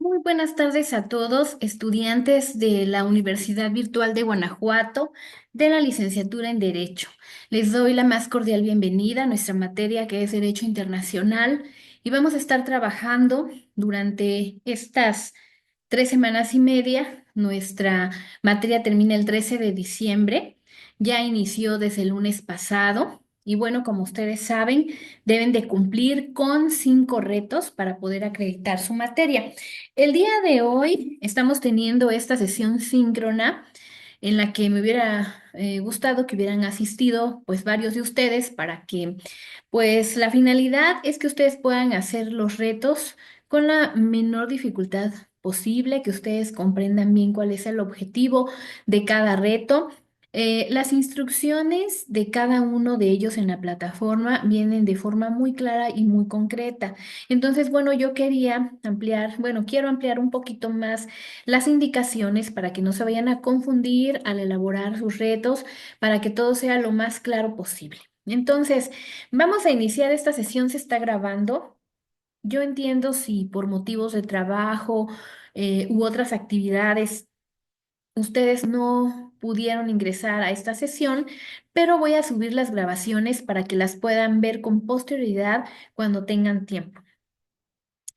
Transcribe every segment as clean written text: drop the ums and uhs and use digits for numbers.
Muy buenas tardes a todos, estudiantes de la Universidad Virtual de Guanajuato, de la licenciatura en Derecho. Les doy la más cordial bienvenida a nuestra materia que es Derecho Internacional y vamos a estar trabajando durante estas 3 semanas y media. Nuestra materia termina el 13 de diciembre, ya inició desde el lunes pasado. Y bueno, como ustedes saben, deben de cumplir con 5 retos para poder acreditar su materia. El día de hoy estamos teniendo esta sesión síncrona en la que me hubiera gustado que hubieran asistido pues varios de ustedes para que pues la finalidad es que ustedes puedan hacer los retos con la menor dificultad posible, que ustedes comprendan bien cuál es el objetivo de cada reto. Las instrucciones de cada uno de ellos en la plataforma vienen de forma muy clara y muy concreta. Entonces, bueno, yo quería ampliar, bueno, quiero ampliar un poquito más las indicaciones para que no se vayan a confundir al elaborar sus retos, para que todo sea lo más claro posible. Entonces, vamos a iniciar esta sesión, se está grabando. Yo entiendo si por motivos de trabajo u otras actividades ustedes no pudieron ingresar a esta sesión, pero voy a subir las grabaciones para que las puedan ver con posterioridad cuando tengan tiempo.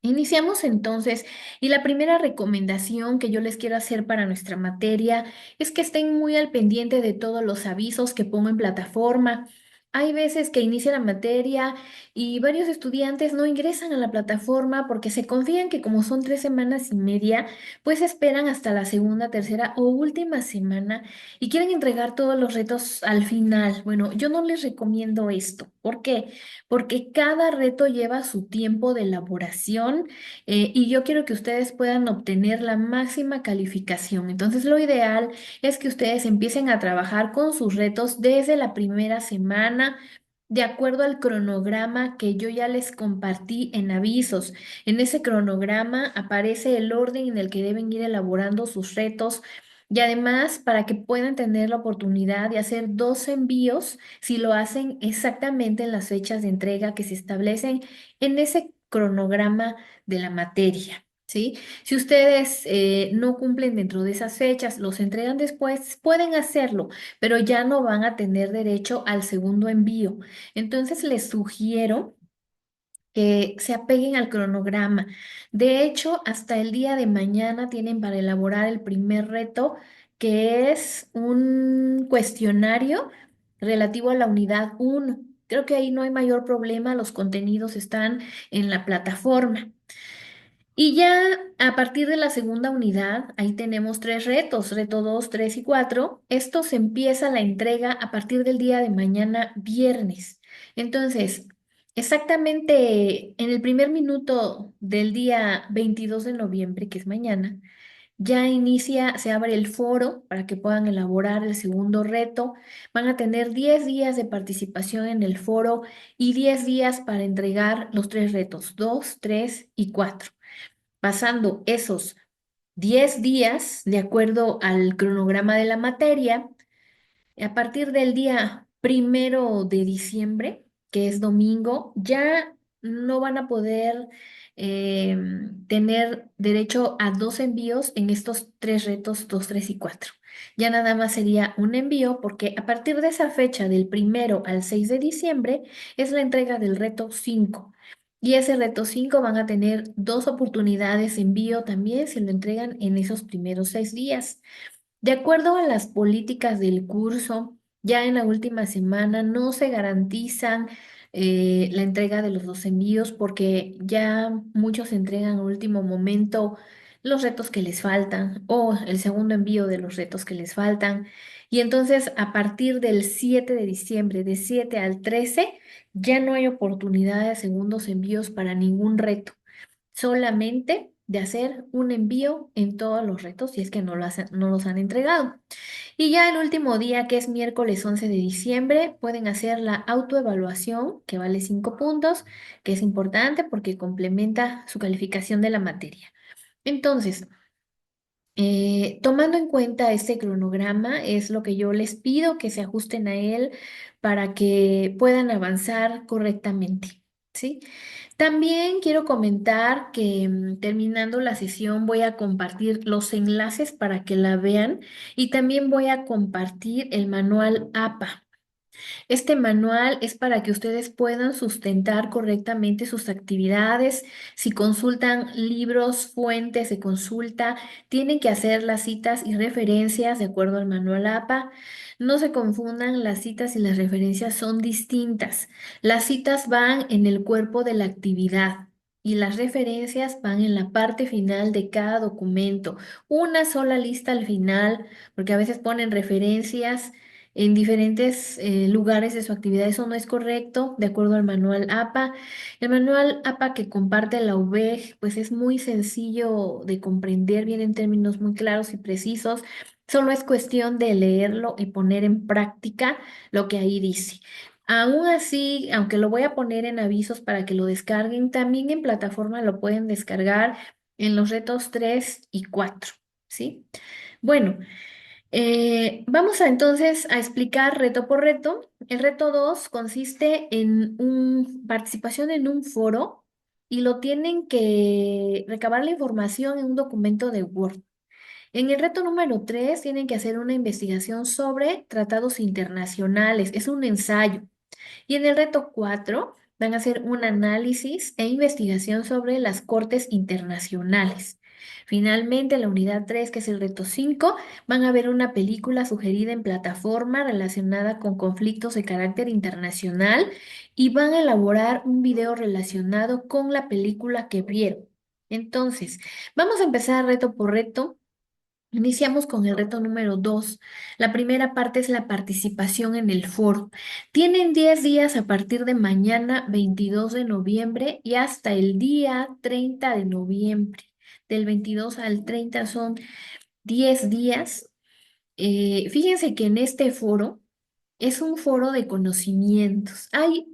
Iniciamos entonces y la primera recomendación que yo les quiero hacer para nuestra materia es que estén muy al pendiente de todos los avisos que pongo en plataforma. Hay veces que inicia la materia y varios estudiantes no ingresan a la plataforma porque se confían que como son 3 semanas y media, pues esperan hasta la segunda, tercera o última semana y quieren entregar todos los retos al final. Bueno, yo no les recomiendo esto. ¿Por qué? Porque cada reto lleva su tiempo de elaboración y yo quiero que ustedes puedan obtener la máxima calificación. Entonces, lo ideal es que ustedes empiecen a trabajar con sus retos desde la primera semana. De acuerdo al cronograma que yo ya les compartí en avisos, en ese cronograma aparece el orden en el que deben ir elaborando sus retos y además para que puedan tener la oportunidad de hacer 2 envíos si lo hacen exactamente en las fechas de entrega que se establecen en ese cronograma de la materia, ¿sí? Si ustedes no cumplen dentro de esas fechas, los entregan después, pueden hacerlo, pero ya no van a tener derecho al segundo envío. Entonces, les sugiero que se apeguen al cronograma. De hecho, hasta el día de mañana tienen para elaborar el primer reto, que es un cuestionario relativo a la unidad 1. Creo que ahí no hay mayor problema, los contenidos están en la plataforma. Y ya a partir de la segunda unidad, ahí tenemos 3 retos, reto 2, 3 y 4. Esto se empieza la entrega a partir del día de mañana, viernes. Entonces, exactamente en el primer minuto del día 22 de noviembre, que es mañana, ya inicia, se abre el foro para que puedan elaborar el segundo reto. Van a tener 10 días de participación en el foro y 10 días para entregar los 3 retos, 2, 3 y 4. Pasando esos 10 días, de acuerdo al cronograma de la materia, a partir del día 1 de diciembre, que es domingo, ya no van a poder eh, tener derecho a 2 envíos en estos 3 retos, 2, 3 y 4. Ya nada más sería un envío porque a partir de esa fecha, del 1 al 6 de diciembre, es la entrega del reto 5. Y ese reto 5 van a tener 2 oportunidades de envío también si lo entregan en esos primeros 6 días. De acuerdo a las políticas del curso, ya en la última semana no se garantizan la entrega de los 2 envíos porque ya muchos entregan a último momento los retos que les faltan o el segundo envío de los retos que les faltan. Y entonces a partir del 7 de diciembre, de 7 al 13, ya no hay oportunidad de segundos envíos para ningún reto, solamente de hacer un envío en todos los retos si es que no los han entregado. Y ya el último día, que es miércoles 11 de diciembre, pueden hacer la autoevaluación, que vale 5 puntos, que es importante porque complementa su calificación de la materia. Entonces, tomando en cuenta este cronograma, es lo que yo les pido que se ajusten a él para que puedan avanzar correctamente, ¿sí? También quiero comentar que terminando la sesión voy a compartir los enlaces para que la vean y también voy a compartir el manual APA. Este manual es para que ustedes puedan sustentar correctamente sus actividades. Si consultan libros, fuentes de consulta, tienen que hacer las citas y referencias de acuerdo al manual APA. No se confundan, las citas y las referencias son distintas. Las citas van en el cuerpo de la actividad. Y las referencias van en la parte final de cada documento. Una sola lista al final, porque a veces ponen referencias en diferentes lugares de su actividad. Eso no es correcto, de acuerdo al manual APA. El manual APA que comparte la UVEG, pues es muy sencillo de comprender, viene en términos muy claros y precisos. Solo es cuestión de leerlo y poner en práctica lo que ahí dice. Aún así, aunque lo voy a poner en avisos para que lo descarguen, también en plataforma lo pueden descargar en los retos 3 y 4, ¿sí? Bueno. Vamos a entonces a explicar reto por reto. El reto 2 consiste en participación en un foro y lo tienen que recabar la información en un documento de Word. En el reto número 3 tienen que hacer una investigación sobre tratados internacionales. Es un ensayo. Y en el reto 4 van a hacer un análisis e investigación sobre las cortes internacionales. Finalmente, la unidad 3, que es el reto 5, van a ver una película sugerida en plataforma relacionada con conflictos de carácter internacional y van a elaborar un video relacionado con la película que vieron. Entonces, vamos a empezar reto por reto. Iniciamos con el reto número 2. La primera parte es la participación en el foro. Tienen 10 días a partir de mañana 22 de noviembre y hasta el día 30 de noviembre. Del 22 al 30 son 10 días. Fíjense que en este foro es un foro de conocimientos. Hay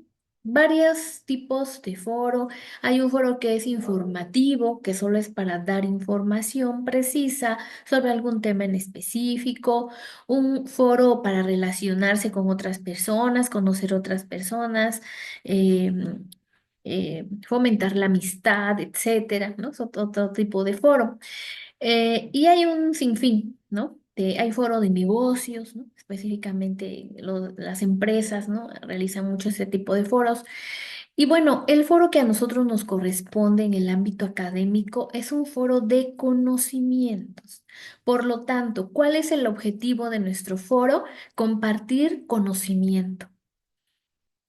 varios tipos de foro. Hay un foro que es informativo, que solo es para dar información precisa sobre algún tema en específico. Un foro para relacionarse con otras personas, conocer otras personas, eh, fomentar la amistad, etcétera, ¿no? Es otro tipo de foro. Y hay un sinfín, ¿no? Hay foro de negocios, ¿no? Específicamente las empresas, ¿no? Realizan mucho ese tipo de foros. Y bueno, el foro que a nosotros nos corresponde en el ámbito académico es un foro de conocimientos. Por lo tanto, ¿cuál es el objetivo de nuestro foro? Compartir conocimiento.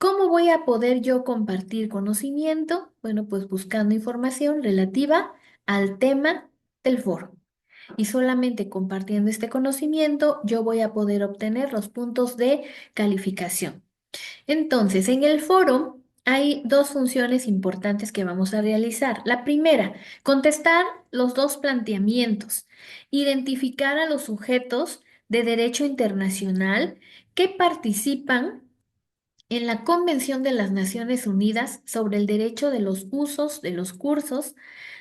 ¿Cómo voy a poder yo compartir conocimiento? Bueno, pues buscando información relativa al tema del foro. Y solamente compartiendo este conocimiento, yo voy a poder obtener los puntos de calificación. Entonces, en el foro hay dos funciones importantes que vamos a realizar. La primera, contestar los dos planteamientos, identificar a los sujetos de derecho internacional que participan en la Convención de las Naciones Unidas sobre el derecho de los usos de los cursos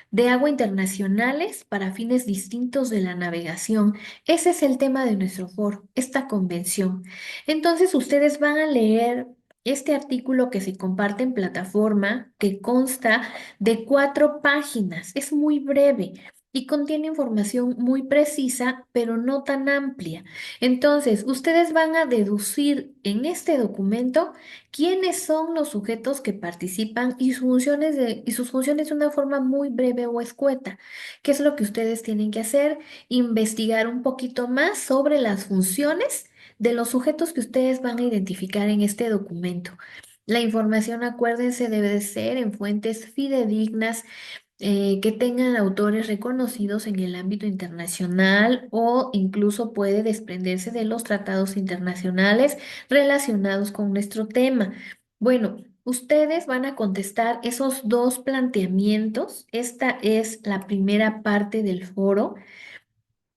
de agua internacionales para fines distintos de la navegación. Ese es el tema de nuestro foro, esta convención. Entonces, ustedes van a leer este artículo que se comparte en plataforma, que consta de 4 páginas. Es muy breve. Y contiene información muy precisa, pero no tan amplia. Entonces, ustedes van a deducir en este documento quiénes son los sujetos que participan y sus funciones de una forma muy breve o escueta. ¿Qué es lo que ustedes tienen que hacer? Investigar un poquito más sobre las funciones de los sujetos que ustedes van a identificar en este documento. La información, acuérdense, debe de ser en fuentes fidedignas, que tengan autores reconocidos en el ámbito internacional o incluso puede desprenderse de los tratados internacionales relacionados con nuestro tema. Bueno, ustedes van a contestar esos dos planteamientos. Esta es la primera parte del foro.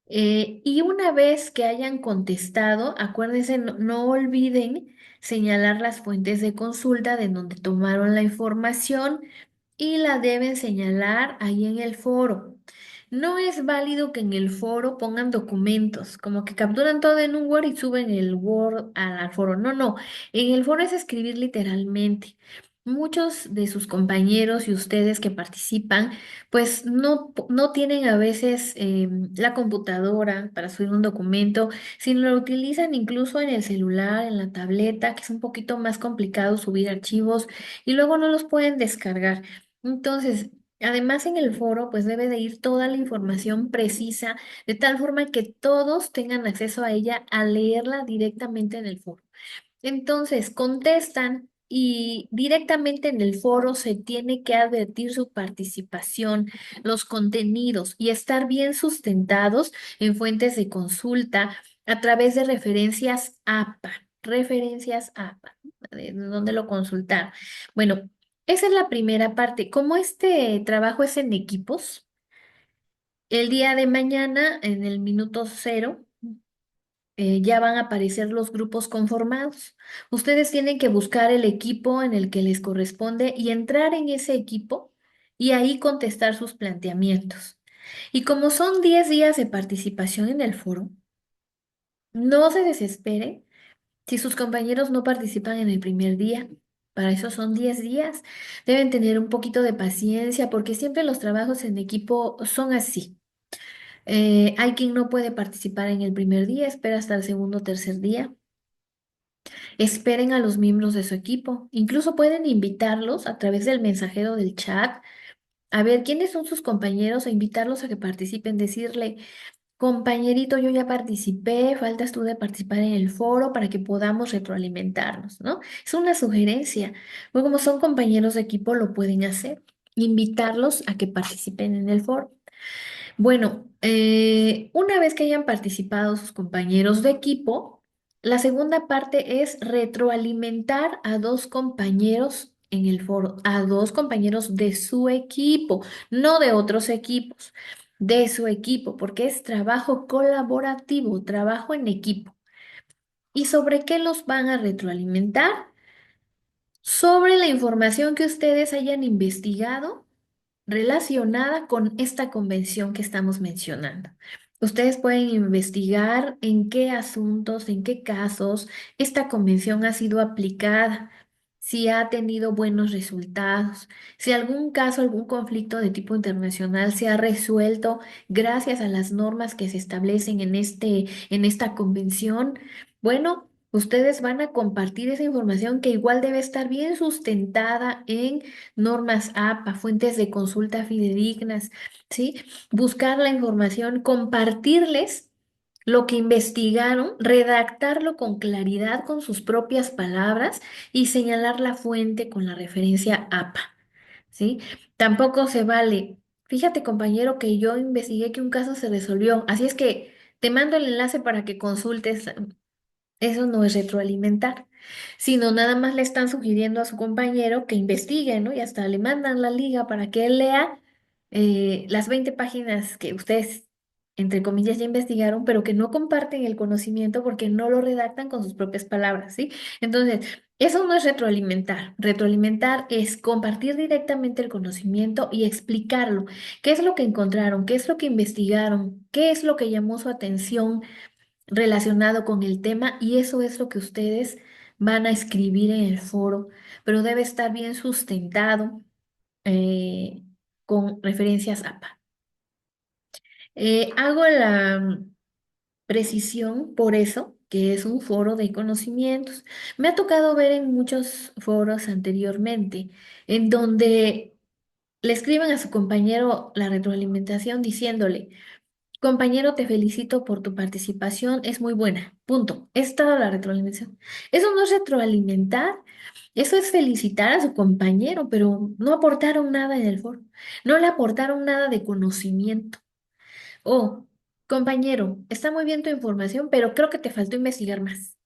Y una vez que hayan contestado, acuérdense, no olviden señalar las fuentes de consulta de donde tomaron la información y la deben señalar ahí en el foro. No es válido que en el foro pongan documentos, como que capturan todo en un Word y suben el Word al foro. No, no. En el foro es escribir literalmente. muchos de sus compañeros y ustedes que participan, pues no tienen a veces la computadora para subir un documento, sino lo utilizan incluso en el celular, en la tableta, que es un poquito más complicado subir archivos y luego no los pueden descargar. Entonces, además en el foro, pues debe de ir toda la información precisa, de tal forma que todos tengan acceso a ella al leerla directamente en el foro. Entonces contestan y directamente en el foro se tiene que advertir su participación, los contenidos y estar bien sustentados en fuentes de consulta a través de referencias APA. Referencias APA, de dónde lo consultar. Bueno, esa es la primera parte. Como este trabajo es en equipos, el día de mañana, en el minuto cero, ya van a aparecer los grupos conformados. Ustedes tienen que buscar el equipo en el que les corresponde y entrar en ese equipo y ahí contestar sus planteamientos. Y como son 10 días de participación en el foro, no se desespere si sus compañeros no participan en el primer día. Para eso son 10 días. Deben tener un poquito de paciencia porque siempre los trabajos en equipo son así. Hay quien no puede participar en el primer día, espera hasta el segundo o tercer día. Esperen a los miembros de su equipo. Incluso pueden invitarlos a través del mensajero del chat a ver quiénes son sus compañeros e invitarlos a que participen. Decirle, compañerito, yo ya participé, faltas tú de participar en el foro para que podamos retroalimentarnos, ¿no? Es una sugerencia. Luego, como son compañeros de equipo, lo pueden hacer. Invitarlos a que participen en el foro. Bueno, una vez que hayan participado sus compañeros de equipo, la segunda parte es retroalimentar a dos compañeros en el foro, a dos compañeros de su equipo, no de otros equipos, de su equipo, porque es trabajo colaborativo, trabajo en equipo. ¿Y sobre qué los van a retroalimentar? Sobre la información que ustedes hayan investigado relacionada con esta convención que estamos mencionando. Ustedes pueden investigar en qué asuntos, en qué casos esta convención ha sido aplicada, si ha tenido buenos resultados, si algún caso, algún conflicto de tipo internacional se ha resuelto gracias a las normas que se establecen en esta convención. Bueno, ustedes van a compartir esa información que igual debe estar bien sustentada en normas APA, fuentes de consulta fidedignas, ¿sí? Buscar la información, compartirles lo que investigaron, redactarlo con claridad con sus propias palabras y señalar la fuente con la referencia APA, ¿sí? Tampoco se vale. Fíjate, compañero, que yo investigué que un caso se resolvió, así es que te mando el enlace para que consultes. Eso no es retroalimentar, sino nada más le están sugiriendo a su compañero que investigue, ¿no? Y hasta le mandan la liga para que él lea las 20 páginas que ustedes, entre comillas, ya investigaron, pero que no comparten el conocimiento porque no lo redactan con sus propias palabras, ¿sí? Entonces, eso no es retroalimentar. Retroalimentar es compartir directamente el conocimiento y explicarlo. ¿Qué es lo que encontraron? ¿Qué es lo que investigaron? ¿Qué es lo que llamó su atención relacionado con el tema? Y eso es lo que ustedes van a escribir en el foro, pero debe estar bien sustentado eh, con referencias APA. Hago la precisión por eso, que es un foro de conocimientos. Me ha tocado ver en muchos foros anteriormente, en donde le escriben a su compañero la retroalimentación diciéndole, compañero, te felicito por tu participación, es muy buena. Punto. Es toda la retroalimentación. Eso no es retroalimentar, eso es felicitar a su compañero, pero no aportaron nada en el foro. No le aportaron nada de conocimiento. O, compañero, está muy bien tu información, pero creo que te faltó investigar más.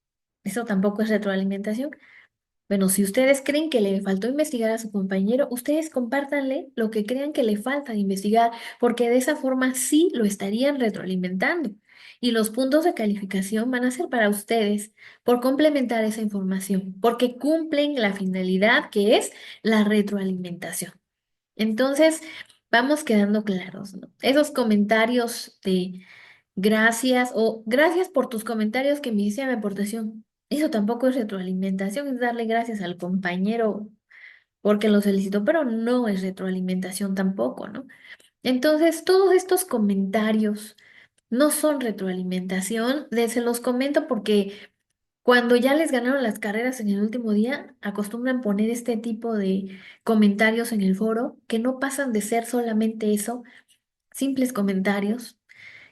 Eso tampoco es retroalimentación. Bueno, si ustedes creen que le faltó investigar a su compañero, ustedes compártanle lo que crean que le falta de investigar, porque de esa forma sí lo estarían retroalimentando. Y los puntos de calificación van a ser para ustedes por complementar esa información, porque cumplen la finalidad que es la retroalimentación. Entonces, vamos quedando claros, ¿no? Esos comentarios de gracias o gracias por tus comentarios que me hiciste mi aportación. Eso tampoco es retroalimentación, es darle gracias al compañero porque lo solicitó, pero no es retroalimentación tampoco, ¿no? Entonces, todos estos comentarios no son retroalimentación, se los comento porque cuando ya les ganaron las carreras en el último día, acostumbran poner este tipo de comentarios en el foro que no pasan de ser solamente eso, simples comentarios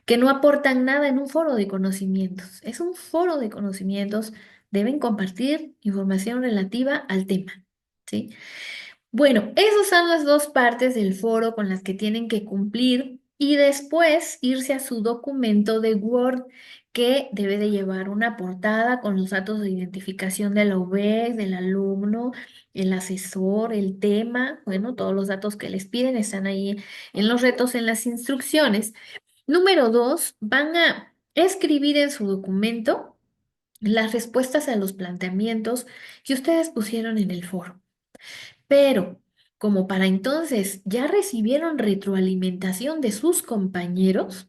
que no aportan nada en un foro de conocimientos. Es un foro de conocimientos, deben compartir información relativa al tema, ¿sí? Bueno, esas son las dos partes del foro con las que tienen que cumplir y después irse a su documento de Word que debe de llevar una portada con los datos de identificación de la UVES, del alumno, el asesor, el tema, bueno, todos los datos que les piden están ahí en los retos, en las instrucciones. Número dos, van a escribir en su documento las respuestas a los planteamientos que ustedes pusieron en el foro. Pero, como para entonces ya recibieron retroalimentación de sus compañeros,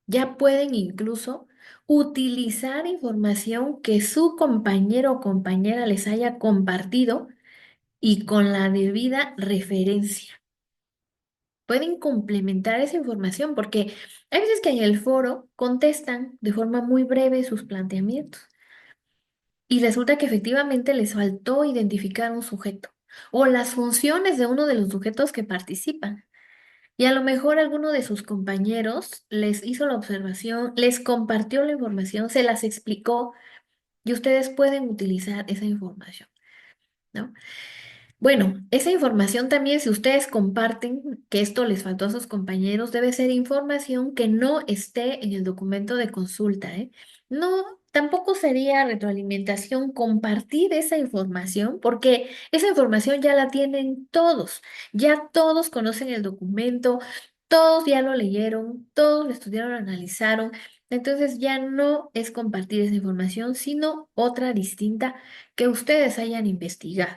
ya pueden incluso utilizar información que su compañero o compañera les haya compartido y con la debida referencia. Pueden complementar esa información porque hay veces que en el foro contestan de forma muy breve sus planteamientos y resulta que efectivamente les faltó identificar un sujeto o las funciones de uno de los sujetos que participan. Y a lo mejor alguno de sus compañeros les hizo la observación, les compartió la información, se las explicó y ustedes pueden utilizar esa información, ¿no? Bueno, esa información también, si ustedes comparten que esto les faltó a sus compañeros, debe ser información que no esté en el documento de consulta, ¿eh? No, tampoco sería retroalimentación compartir esa información, porque esa información ya la tienen todos, ya todos conocen el documento, todos ya lo leyeron, todos lo estudiaron, lo analizaron, entonces ya no es compartir esa información, sino otra distinta que ustedes hayan investigado.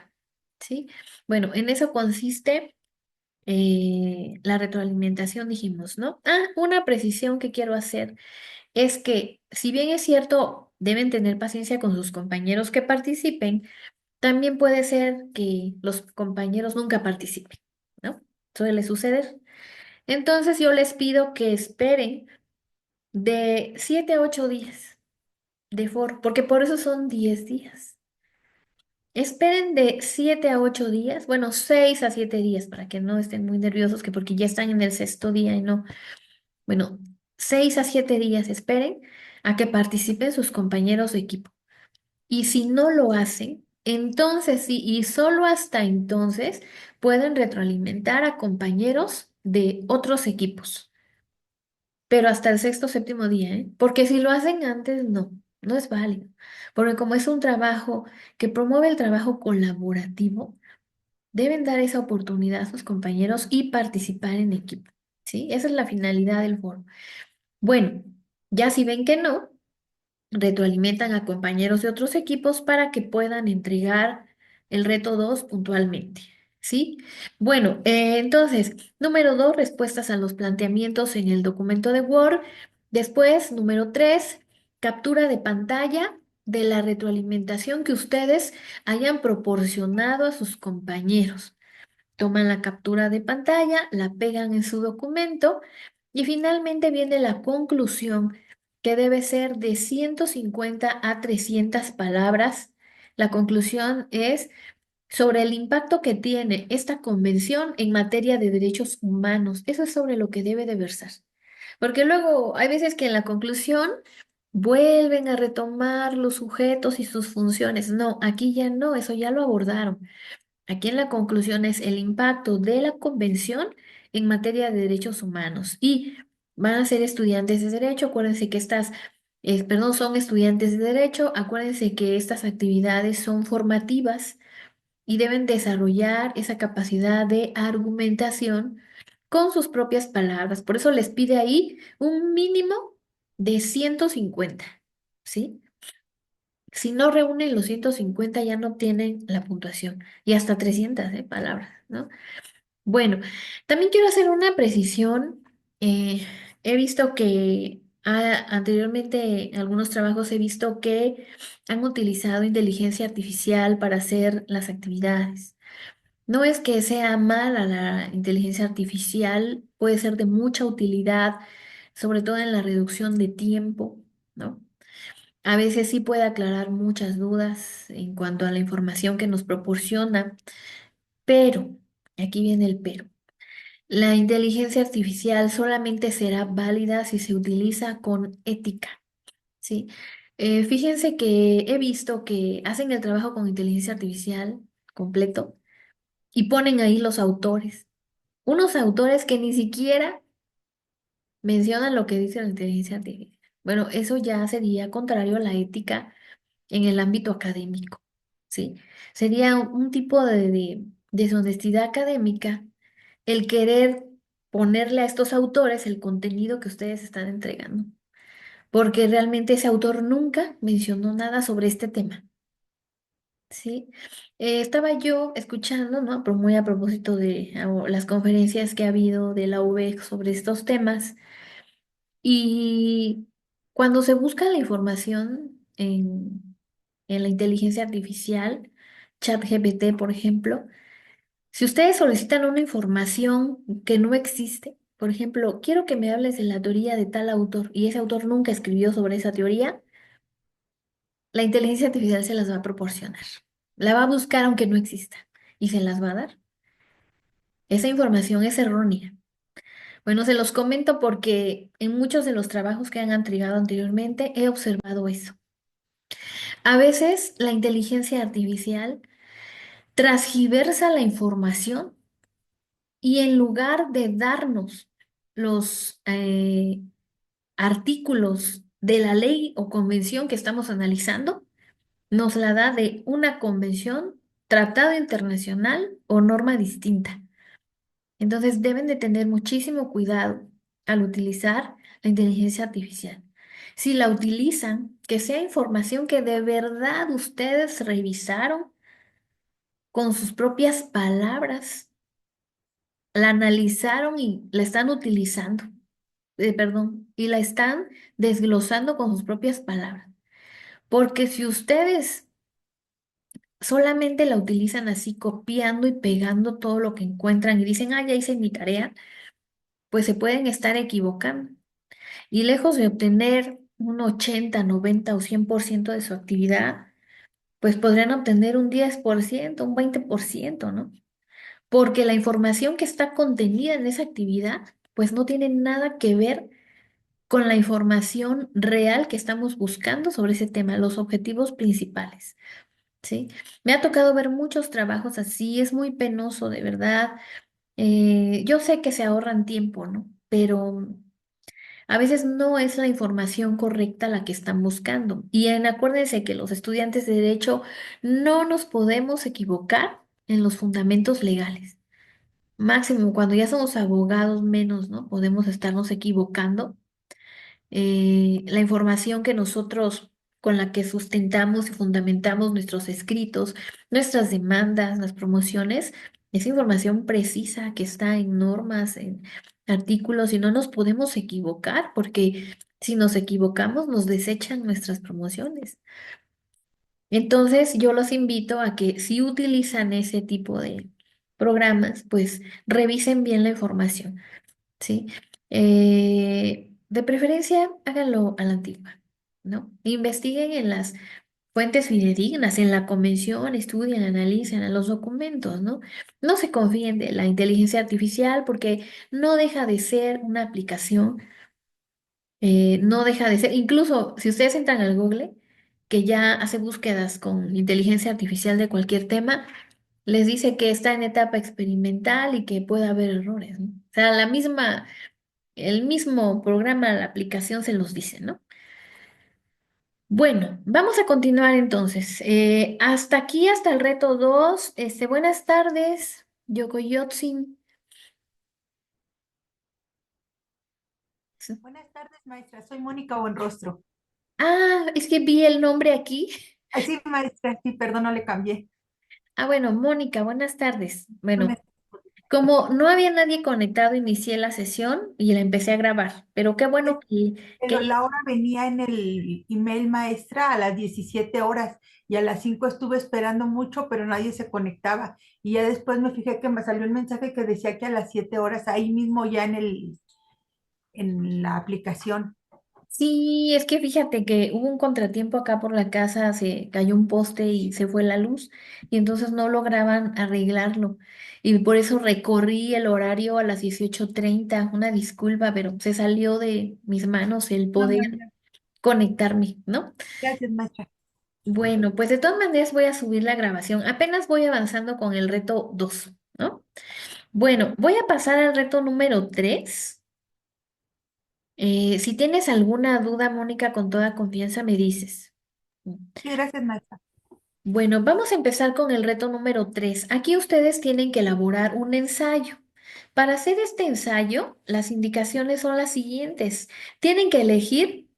¿Sí? Bueno, en eso consiste la retroalimentación, dijimos, ¿no? Ah, una precisión que quiero hacer es que, si bien es cierto, deben tener paciencia con sus compañeros que participen, también puede ser que los compañeros nunca participen, ¿no? Suele suceder. Entonces yo les pido que esperen de 7 a 8 días de foro, porque por eso son 10 días. Esperen de 7 a 8 días, bueno, 6 a 7 días para que no estén muy nerviosos, que porque ya están en el sexto día y no. Bueno, 6 a 7 días esperen a que participen sus compañeros de equipo. Y si no lo hacen, entonces sí, y solo hasta entonces pueden retroalimentar a compañeros de otros equipos, pero hasta el sexto o séptimo día, ¿eh? Porque si lo hacen antes, no, no es válido. Porque como es un trabajo que promueve el trabajo colaborativo, deben dar esa oportunidad a sus compañeros y participar en equipo, ¿sí? Esa es la finalidad del foro. Bueno, ya si ven que no, retroalimentan a compañeros de otros equipos para que puedan entregar el reto 2 puntualmente, ¿sí? Bueno, entonces, número 2, respuestas a los planteamientos en el documento de Word. Después, número 3, captura de pantalla de la retroalimentación que ustedes hayan proporcionado a sus compañeros. Toman la captura de pantalla, la pegan en su documento y finalmente viene la conclusión que debe ser de 150 a 300 palabras. La conclusión es sobre el impacto que tiene esta convención en materia de derechos humanos. Eso es sobre lo que debe de versar. Porque luego hay veces que en la conclusión vuelven a retomar los sujetos y sus funciones. No, aquí ya no, eso ya lo abordaron. Aquí en la conclusión es el impacto de la convención en materia de derechos humanos y van a ser estudiantes de derecho. Acuérdense que perdón, son estudiantes de derecho. Acuérdense que estas actividades son formativas y deben desarrollar esa capacidad de argumentación con sus propias palabras. Por eso les pide ahí un mínimo de 150, ¿sí? Si no reúnen los 150 ya no obtienen la puntuación y hasta 300 palabras, ¿no? Bueno, también quiero hacer una precisión. He visto que anteriormente en algunos trabajos he visto que han utilizado inteligencia artificial para hacer las actividades. No es que sea mala la inteligencia artificial, puede ser de mucha utilidad, sobre todo en la reducción de tiempo, ¿no? A veces sí puede aclarar muchas dudas en cuanto a la información que nos proporciona, pero, aquí viene el pero, la inteligencia artificial solamente será válida si se utiliza con ética, ¿sí? Fíjense que he visto que hacen el trabajo con inteligencia artificial completo y ponen ahí los autores. Unos autores que ni siquiera mencionan lo que dice la inteligencia artificial. Bueno, eso ya sería contrario a la ética en el ámbito académico, ¿sí? Sería un tipo de deshonestidad académica el querer ponerle a estos autores el contenido que ustedes están entregando, porque realmente ese autor nunca mencionó nada sobre este tema, ¿sí? Estaba yo escuchando, ¿no? Pero muy a propósito de las conferencias que ha habido de la UB sobre estos temas. Y cuando se busca la información en la inteligencia artificial, ChatGPT, por ejemplo, si ustedes solicitan una información que no existe, por ejemplo, quiero que me hables de la teoría de tal autor y ese autor nunca escribió sobre esa teoría, la inteligencia artificial se las va a proporcionar. La va a buscar aunque no exista y se las va a dar. Esa información es errónea. Bueno, se los comento porque en muchos de los trabajos que han entregado anteriormente he observado eso. A veces la inteligencia artificial transgiversa la información y en lugar de darnos los artículos de la ley o convención que estamos analizando, nos la da de una convención, tratado internacional o norma distinta. Entonces deben de tener muchísimo cuidado al utilizar la inteligencia artificial. Si la utilizan, que sea información que de verdad ustedes revisaron con sus propias palabras, la analizaron y la están utilizando, perdón, y la están desglosando con sus propias palabras. Porque si ustedes solamente la utilizan así, copiando y pegando todo lo que encuentran y dicen, ah, ya hice mi tarea, pues se pueden estar equivocando. Y lejos de obtener un 80, 90 o 100% de su actividad, pues podrían obtener un 10%, un 20%, ¿no? Porque la información que está contenida en esa actividad, pues no tiene nada que ver con la información real que estamos buscando sobre ese tema, los objetivos principales, ¿sí? Me ha tocado ver muchos trabajos así, es muy penoso, de verdad. Yo sé que se ahorran tiempo, ¿no? Pero a veces no es la información correcta la que están buscando. Y acuérdense que los estudiantes de derecho no nos podemos equivocar en los fundamentos legales. Máximo, cuando ya somos abogados, menos, ¿no? Podemos estarnos equivocando. La información que nosotros, con la que sustentamos y fundamentamos nuestros escritos, nuestras demandas, las promociones, es información precisa que está en normas, en artículos, y no nos podemos equivocar, porque si nos equivocamos, nos desechan nuestras promociones. Entonces, yo los invito a que si utilizan ese tipo de programas, pues revisen bien la información, ¿sí? De preferencia, háganlo a la antigua, ¿no? Investiguen en las fuentes fidedignas, en la convención, estudien, analicen los documentos, ¿no? No se confíen de la inteligencia artificial porque no deja de ser una aplicación, no deja de ser, incluso si ustedes entran al Google, que ya hace búsquedas con inteligencia artificial de cualquier tema, les dice que está en etapa experimental y que puede haber errores, ¿no? O sea, el mismo programa, la aplicación se los dice, ¿no? Bueno, vamos a continuar entonces. Hasta aquí, hasta el reto 2. Buenas tardes, Yokoyotsin. Buenas tardes, maestra. Soy Mónica Buenrostro. Ah, es que vi el nombre aquí. Ay, sí, maestra, sí, perdón, no le cambié. Ah, bueno, Mónica, buenas tardes. Bueno, Buenas tardes. Como no había nadie conectado, inicié la sesión y la empecé a grabar. Pero qué bueno que Pero la hora venía en el email maestra a las 17 horas y a las 5 estuve esperando mucho, pero nadie se conectaba. Y ya después me fijé que me salió un mensaje que decía que a las 7 horas, ahí mismo ya en la aplicación. Sí, es que fíjate que hubo un contratiempo acá por la casa, se cayó un poste y se fue la luz y entonces no lograban arreglarlo y por eso recorrí el horario a las 18:30. Una disculpa, pero se salió de mis manos el No, poder no, no. conectarme, ¿no? Gracias, maestra. Bueno, pues de todas maneras voy a subir la grabación. Apenas voy avanzando con el reto 2, ¿no? Bueno, voy a pasar al reto número 3. Si tienes alguna duda, Mónica, con toda confianza me dices. Sí, gracias, maestra. Bueno, vamos a empezar con el reto número 3. Aquí ustedes tienen que elaborar un ensayo. Para hacer este ensayo, las indicaciones son las siguientes. Tienen que elegir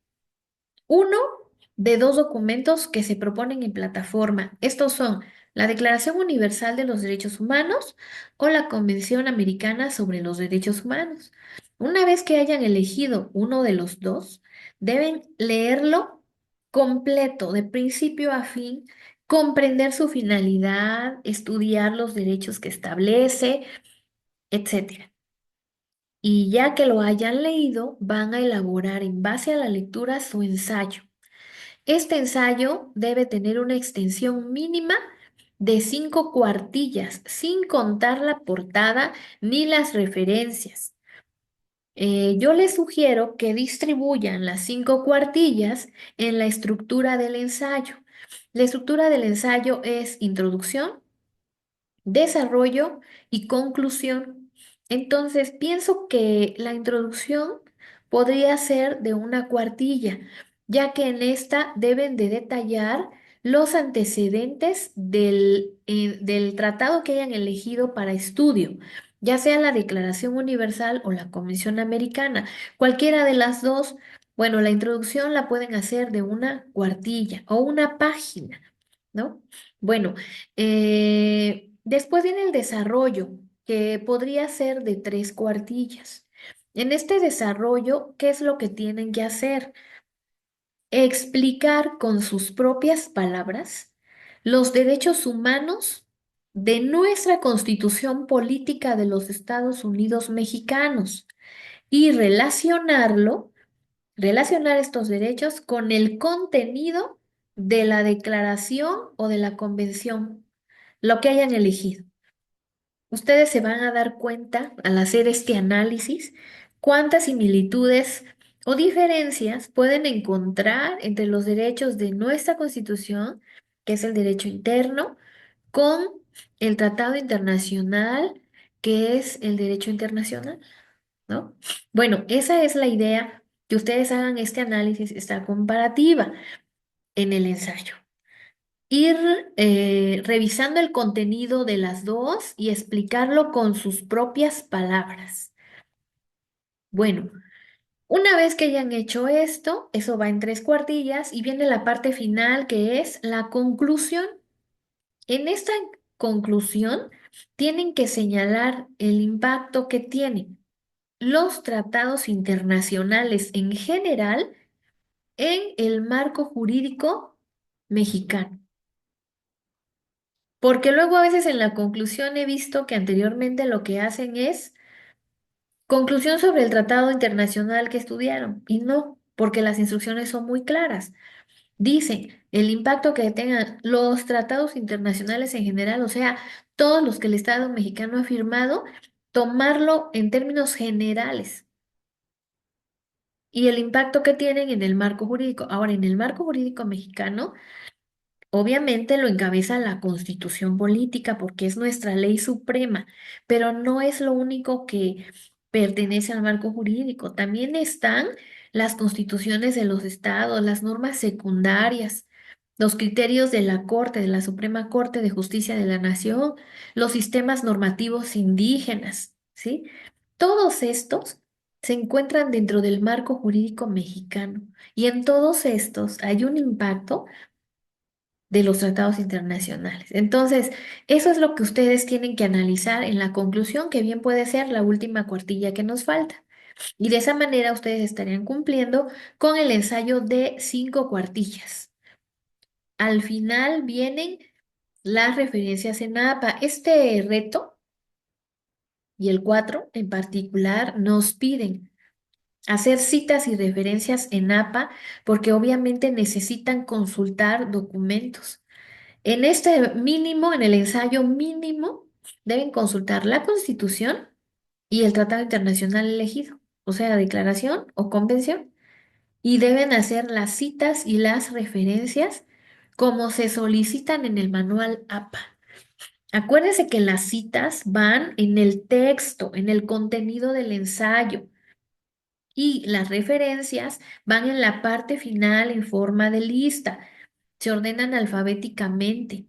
uno de dos documentos que se proponen en plataforma. Estos son la Declaración Universal de los Derechos Humanos o la Convención Americana sobre los Derechos Humanos. Una vez que hayan elegido uno de los dos, deben leerlo completo, de principio a fin, comprender su finalidad, estudiar los derechos que establece, etcétera. Y ya que lo hayan leído, van a elaborar en base a la lectura su ensayo. Este ensayo debe tener una extensión mínima de 5 cuartillas, sin contar la portada ni las referencias. Yo les sugiero que distribuyan las 5 cuartillas en la estructura del ensayo. La estructura del ensayo es introducción, desarrollo y conclusión. Entonces, pienso que la introducción podría ser de 1 cuartilla, ya que en esta deben de detallar los antecedentes del tratado que hayan elegido para estudio, ya sea la Declaración Universal o la Convención Americana. Cualquiera de las dos, bueno, la introducción la pueden hacer de 1 cuartilla o 1 página, ¿no? Bueno, después viene el desarrollo, que podría ser de 3 cuartillas. En este desarrollo, ¿qué es lo que tienen que hacer? Explicar con sus propias palabras los derechos humanos de nuestra Constitución Política de los Estados Unidos Mexicanos y relacionar estos derechos con el contenido de la declaración o de la convención, lo que hayan elegido. Ustedes se van a dar cuenta al hacer este análisis cuántas similitudes o diferencias pueden encontrar entre los derechos de nuestra Constitución, que es el derecho interno, con el tratado internacional, que es el derecho internacional, ¿no? Bueno, esa es la idea, que ustedes hagan este análisis, esta comparativa en el ensayo. Ir revisando el contenido de las dos y explicarlo con sus propias palabras. Bueno, una vez que hayan hecho esto, eso va en 3 cuartillas y viene la parte final que es la conclusión. En esta conclusión tienen que señalar el impacto que tienen los tratados internacionales en general en el marco jurídico mexicano. Porque luego a veces en la conclusión he visto que anteriormente lo que hacen es conclusión sobre el tratado internacional que estudiaron. Y no, porque las instrucciones son muy claras. Dicen el impacto que tengan los tratados internacionales en general, o sea, todos los que el Estado mexicano ha firmado, tomarlo en términos generales. Y el impacto que tienen en el marco jurídico. Ahora, en el marco jurídico mexicano, obviamente lo encabeza la Constitución política porque es nuestra ley suprema, pero no es lo único que pertenece al marco jurídico. También están las constituciones de los estados, las normas secundarias, los criterios de la Corte, de la Suprema Corte de Justicia de la Nación, los sistemas normativos indígenas, ¿sí? Todos estos se encuentran dentro del marco jurídico mexicano y en todos estos hay un impacto de los tratados internacionales. Entonces, eso es lo que ustedes tienen que analizar en la conclusión, que bien puede ser la última cuartilla que nos falta. Y de esa manera ustedes estarían cumpliendo con el ensayo de 5 cuartillas. Al final vienen las referencias en APA. Este reto y el 4 en particular nos piden hacer citas y referencias en APA porque obviamente necesitan consultar documentos. En este mínimo, en el ensayo mínimo, deben consultar la Constitución y el tratado internacional elegido, o sea, declaración o convención, y deben hacer las citas y las referencias como se solicitan en el manual APA. Acuérdense que las citas van en el texto, en el contenido del ensayo, y las referencias van en la parte final en forma de lista. Se ordenan alfabéticamente,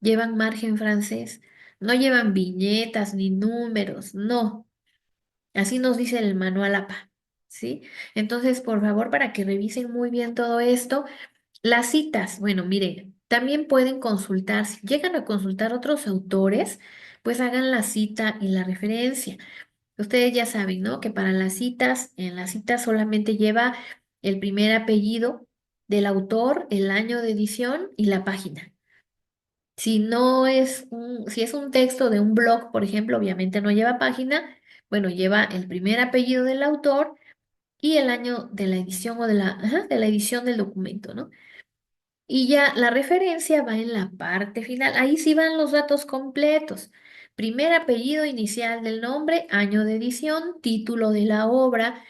llevan margen francés, no llevan viñetas ni números, no. Así nos dice el manual APA, ¿sí? Entonces, por favor, para que revisen muy bien todo esto, las citas, bueno, miren, también pueden consultar, si llegan a consultar otros autores, pues hagan la cita y la referencia. Ustedes ya saben, ¿no? Que para las citas, en las citas solamente lleva el primer apellido del autor, el año de edición y la página. Si es un texto de un blog, por ejemplo, obviamente no lleva página, bueno, lleva el primer apellido del autor y el año de la edición o de la edición del documento, ¿no? Y ya la referencia va en la parte final. Ahí sí van los datos completos. Primer apellido inicial del nombre, año de edición, título de la obra,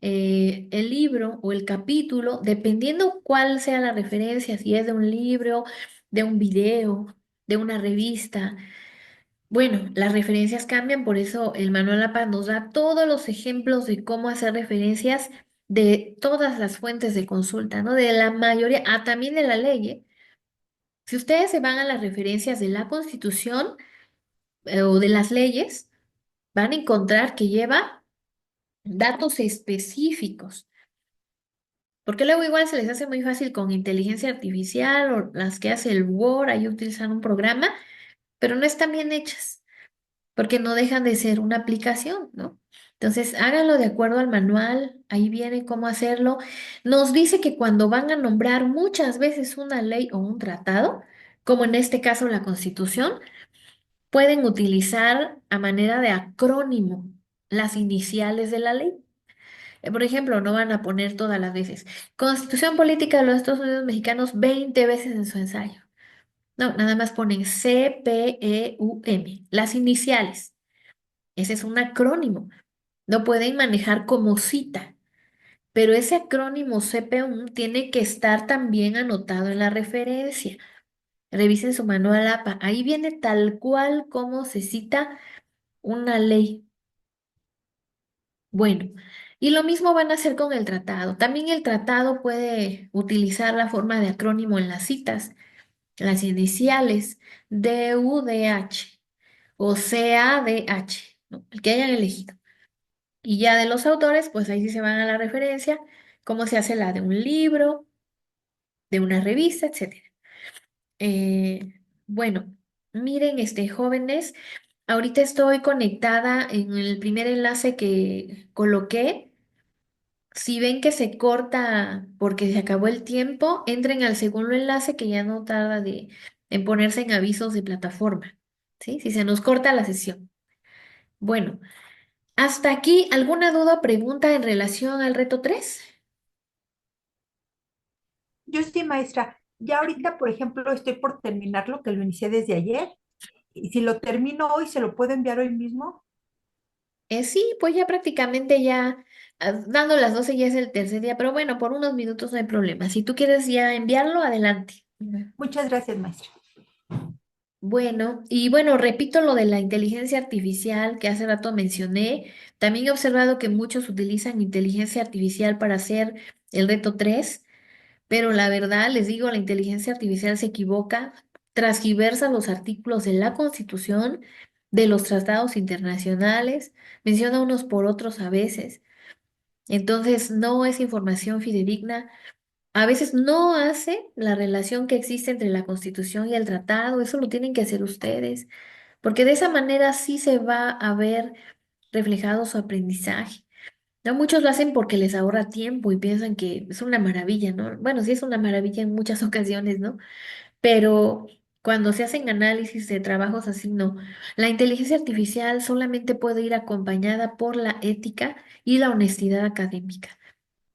el libro o el capítulo, dependiendo cuál sea la referencia, si es de un libro, de un video, de una revista. Bueno, las referencias cambian, por eso el Manual APA nos da todos los ejemplos de cómo hacer referencias de todas las fuentes de consulta, ¿no? De la mayoría, también de la ley, ¿eh? Si ustedes se van a las referencias de la Constitución, o de las leyes, van a encontrar que lleva datos específicos. Porque luego igual se les hace muy fácil con inteligencia artificial o las que hace el Word, ahí utilizan un programa, pero no están bien hechas, porque no dejan de ser una aplicación, ¿no? Entonces, háganlo de acuerdo al manual, ahí viene cómo hacerlo. Nos dice que cuando van a nombrar muchas veces una ley o un tratado, como en este caso la Constitución, pueden utilizar a manera de acrónimo las iniciales de la ley. Por ejemplo, no van a poner todas las veces Constitución Política de los Estados Unidos Mexicanos 20 veces en su ensayo. No, nada más ponen CPEUM, las iniciales. Ese es un acrónimo. Lo pueden manejar como cita, pero ese acrónimo CPEUM tiene que estar también anotado en la referencia. Revisen su manual APA. Ahí viene tal cual como se cita una ley. Bueno, y lo mismo van a hacer con el tratado. También el tratado puede utilizar la forma de acrónimo en las citas, las iniciales DUDH o CADH, ¿no? El que hayan elegido. Y ya de los autores, pues ahí sí se van a la referencia, cómo se hace la de un libro, de una revista, etcétera. Bueno, miren, jóvenes, ahorita estoy conectada en el primer enlace que coloqué. Si ven que se corta porque se acabó el tiempo, entren al segundo enlace que ya no tarda en ponerse en avisos de plataforma, ¿sí? Si se nos corta la sesión. Bueno, hasta aquí, ¿alguna duda o pregunta en relación al reto 3? Yo sí, maestra. Ya ahorita, por ejemplo, estoy por terminarlo, que lo inicié desde ayer. Y si lo termino hoy, ¿se lo puedo enviar hoy mismo? Sí, pues ya prácticamente ya, dando las 12 ya es el tercer día, pero bueno, por unos minutos no hay problema. Si tú quieres ya enviarlo, adelante. Ujú. Muchas gracias, maestra. Bueno, y bueno, repito lo de la inteligencia artificial que hace rato mencioné. También he observado que muchos utilizan inteligencia artificial para hacer el reto 3, pero la verdad, les digo, la inteligencia artificial se equivoca, transgiversa los artículos de la Constitución, de los tratados internacionales, menciona unos por otros a veces. Entonces, no es información fidedigna. A veces no hace la relación que existe entre la Constitución y el tratado, eso lo tienen que hacer ustedes, porque de esa manera sí se va a ver reflejado su aprendizaje. No, muchos lo hacen porque les ahorra tiempo y piensan que es una maravilla, ¿no? Bueno, sí es una maravilla en muchas ocasiones, ¿no? Pero cuando se hacen análisis de trabajos así, no. La inteligencia artificial solamente puede ir acompañada por la ética y la honestidad académica.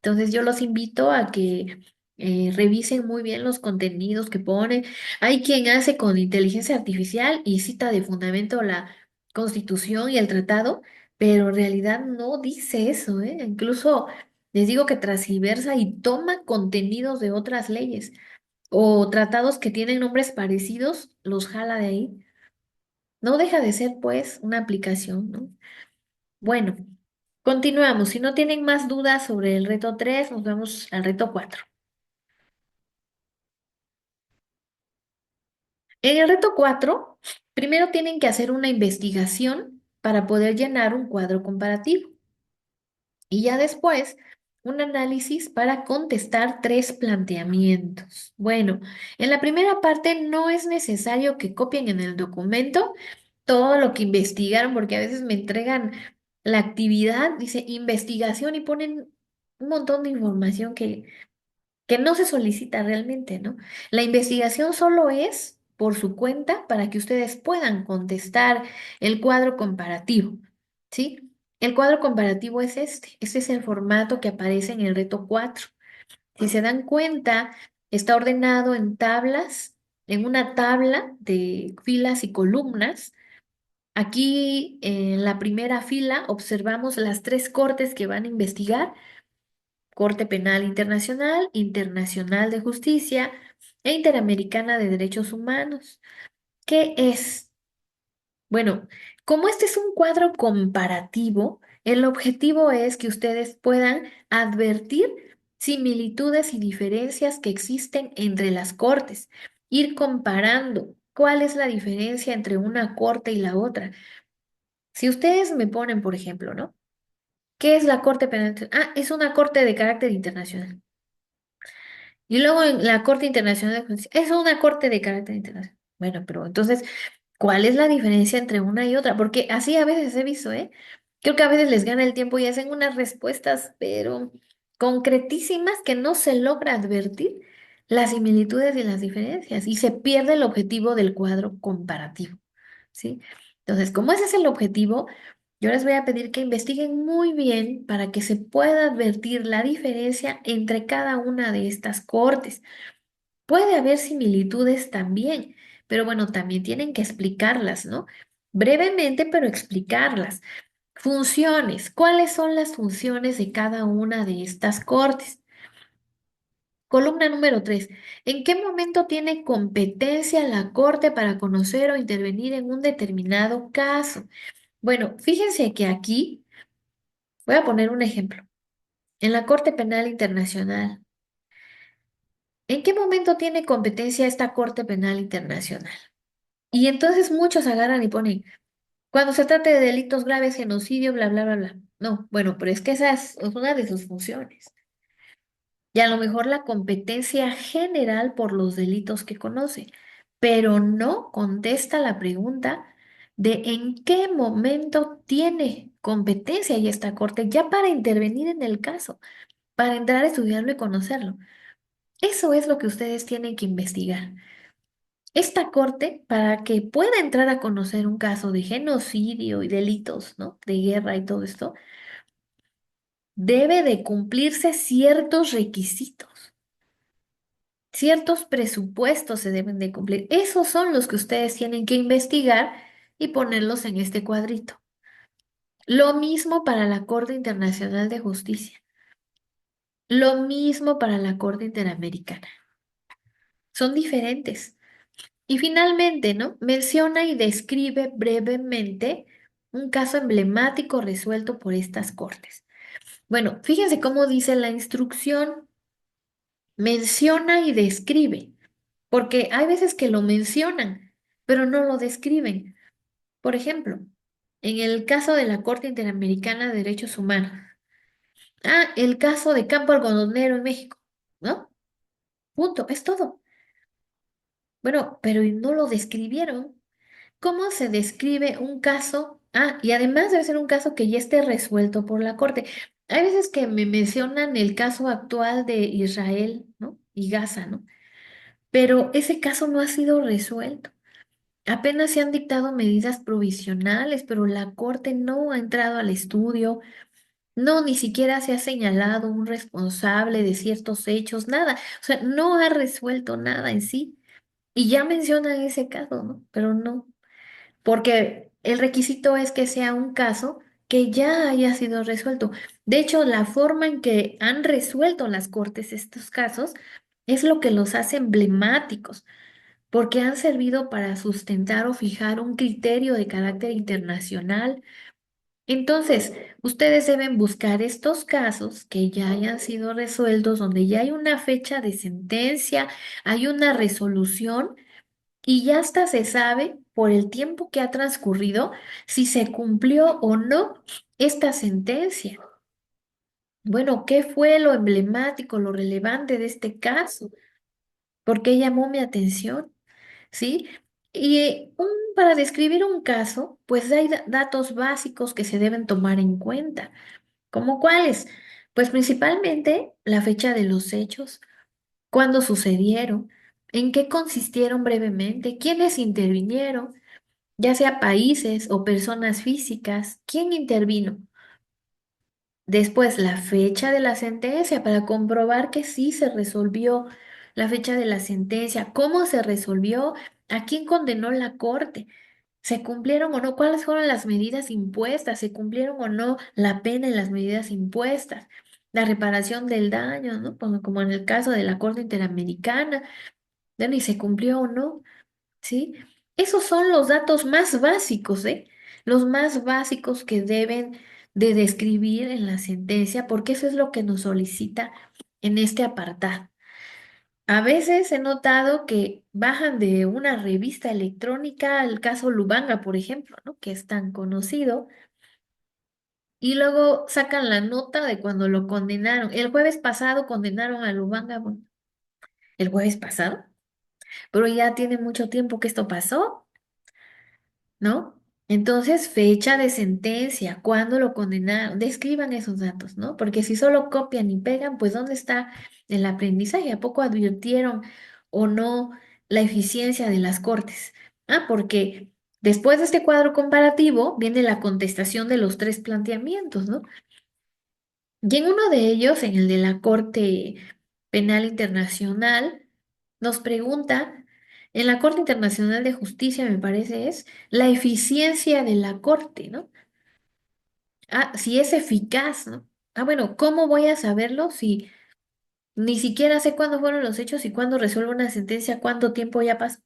Entonces yo los invito a que revisen muy bien los contenidos que ponen. Hay quien hace con inteligencia artificial y cita de fundamento la Constitución y el tratado, pero en realidad no dice eso, ¿eh? Incluso les digo que transgiversa y toma contenidos de otras leyes o tratados que tienen nombres parecidos, los jala de ahí. No deja de ser, pues, una aplicación, ¿no? Bueno, continuamos. Si no tienen más dudas sobre el reto 3, nos vamos al reto 4. En el reto 4, primero tienen que hacer una investigación para poder llenar un cuadro comparativo y ya después un análisis para contestar tres planteamientos. Bueno, en la primera parte no es necesario que copien en el documento todo lo que investigaron, porque a veces me entregan la actividad, dice investigación y ponen un montón de información que no se solicita realmente, ¿no? La investigación solo es por su cuenta para que ustedes puedan contestar el cuadro comparativo, ¿sí? El cuadro comparativo es este es el formato que aparece en el reto 4. Si se dan cuenta, está ordenado en tablas, en una tabla de filas y columnas. Aquí en la primera fila observamos las tres cortes que van a investigar: Corte Penal Internacional, Internacional de Justicia e Interamericana de Derechos Humanos. ¿Qué es? Bueno, como este es un cuadro comparativo, el objetivo es que ustedes puedan advertir similitudes y diferencias que existen entre las cortes, ir comparando cuál es la diferencia entre una corte y la otra. Si ustedes me ponen, por ejemplo, ¿no? ¿Qué es la Corte Penal? Ah, es una corte de carácter internacional. Y luego en la Corte Internacional de Justicia, es una corte de carácter internacional. Bueno, pero entonces, ¿cuál es la diferencia entre una y otra? Porque así a veces he visto, ¿eh? Creo que a veces les gana el tiempo y hacen unas respuestas, pero concretísimas, que no se logra advertir las similitudes y las diferencias y se pierde el objetivo del cuadro comparativo, ¿sí? Entonces, como ese es el objetivo, yo les voy a pedir que investiguen muy bien para que se pueda advertir la diferencia entre cada una de estas cortes. Puede haber similitudes también, pero bueno, también tienen que explicarlas, ¿no? Brevemente, pero explicarlas. Funciones. ¿Cuáles son las funciones de cada una de estas cortes? Columna número 3. ¿En qué momento tiene competencia la corte para conocer o intervenir en un determinado caso? Bueno, fíjense que aquí voy a poner un ejemplo. En la Corte Penal Internacional, ¿en qué momento tiene competencia esta Corte Penal Internacional? Y entonces muchos agarran y ponen, cuando se trate de delitos graves, genocidio, bla, bla, bla, bla. No, bueno, pero es que esa es una de sus funciones. Y a lo mejor la competencia general por los delitos que conoce, pero no contesta la pregunta de en qué momento tiene competencia y esta Corte ya para intervenir en el caso, para entrar a estudiarlo y conocerlo. Eso es lo que ustedes tienen que investigar. Esta corte, para que pueda entrar a conocer un caso de genocidio y delitos, ¿no? De guerra y todo esto, debe de cumplirse ciertos requisitos, ciertos presupuestos se deben de cumplir. Esos son los que ustedes tienen que investigar y ponerlos en este cuadrito. Lo mismo para la Corte Internacional de Justicia, lo mismo para la Corte Interamericana. Son diferentes. Y finalmente, ¿no? Menciona y describe brevemente un caso emblemático resuelto por estas cortes. Bueno, fíjense cómo dice la instrucción. Menciona y describe, porque hay veces que lo mencionan, pero no lo describen. Por ejemplo, en el caso de la Corte Interamericana de Derechos Humanos. Ah, el caso de Campo Algodonero en México, ¿no? Punto, es todo. Bueno, pero ¿y no lo describieron? ¿Cómo se describe un caso? Ah, y además debe ser un caso que ya esté resuelto por la corte. Hay veces que me mencionan el caso actual de Israel, ¿no? Y Gaza, ¿no? Pero ese caso no ha sido resuelto. Apenas se han dictado medidas provisionales, pero la corte no ha entrado al estudio. No, ni siquiera se ha señalado un responsable de ciertos hechos, nada. O sea, no ha resuelto nada en sí. Y ya mencionan ese caso, ¿no? Pero no, porque el requisito es que sea un caso que ya haya sido resuelto. De hecho, la forma en que han resuelto las cortes estos casos es lo que los hace emblemáticos, porque han servido para sustentar o fijar un criterio de carácter internacional. Entonces, ustedes deben buscar estos casos que ya hayan sido resueltos, donde ya hay una fecha de sentencia, hay una resolución y ya hasta se sabe por el tiempo que ha transcurrido si se cumplió o no esta sentencia. Bueno, ¿qué fue lo emblemático, lo relevante de este caso? ¿Por qué llamó mi atención? ¿Sí? Y para describir un caso, pues hay datos básicos que se deben tomar en cuenta. ¿Cómo cuáles? Pues principalmente la fecha de los hechos, cuándo sucedieron, en qué consistieron brevemente, quiénes intervinieron, ya sea países o personas físicas, quién intervino. Después, la fecha de la sentencia para comprobar que sí se resolvió la fecha de la sentencia, cómo se resolvió, a quién condenó la corte. ¿Se cumplieron o no? ¿Cuáles fueron las medidas impuestas? ¿Se cumplieron o no la pena en las medidas impuestas? La reparación del daño, ¿no? Como en el caso de la Corte Interamericana, bueno, ¿y se cumplió o no? ¿Sí? Esos son los datos más básicos, ¿eh? Los más básicos que deben de describir en la sentencia, porque eso es lo que nos solicita en este apartado. A veces he notado que bajan de una revista electrónica el caso Lubanga, por ejemplo, ¿no? Que es tan conocido, y luego sacan la nota de cuando lo condenaron. El jueves pasado condenaron a Lubanga, bueno, el jueves pasado, pero ya tiene mucho tiempo que esto pasó, ¿no? Entonces, fecha de sentencia, cuándo lo condenaron, describan esos datos, ¿no? Porque si solo copian y pegan, pues ¿dónde está el aprendizaje? ¿A poco advirtieron o no la eficiencia de las cortes? Ah, porque después de este cuadro comparativo viene la contestación de los tres planteamientos, ¿no? Y en uno de ellos, en el de la Corte Penal Internacional, nos pregunta, en la Corte Internacional de Justicia, me parece, es la eficiencia de la Corte, ¿no? Ah, si es eficaz, ¿no? Ah, bueno, ¿cómo voy a saberlo si ni siquiera sé cuándo fueron los hechos y cuándo resuelvo una sentencia, cuánto tiempo ya pasó?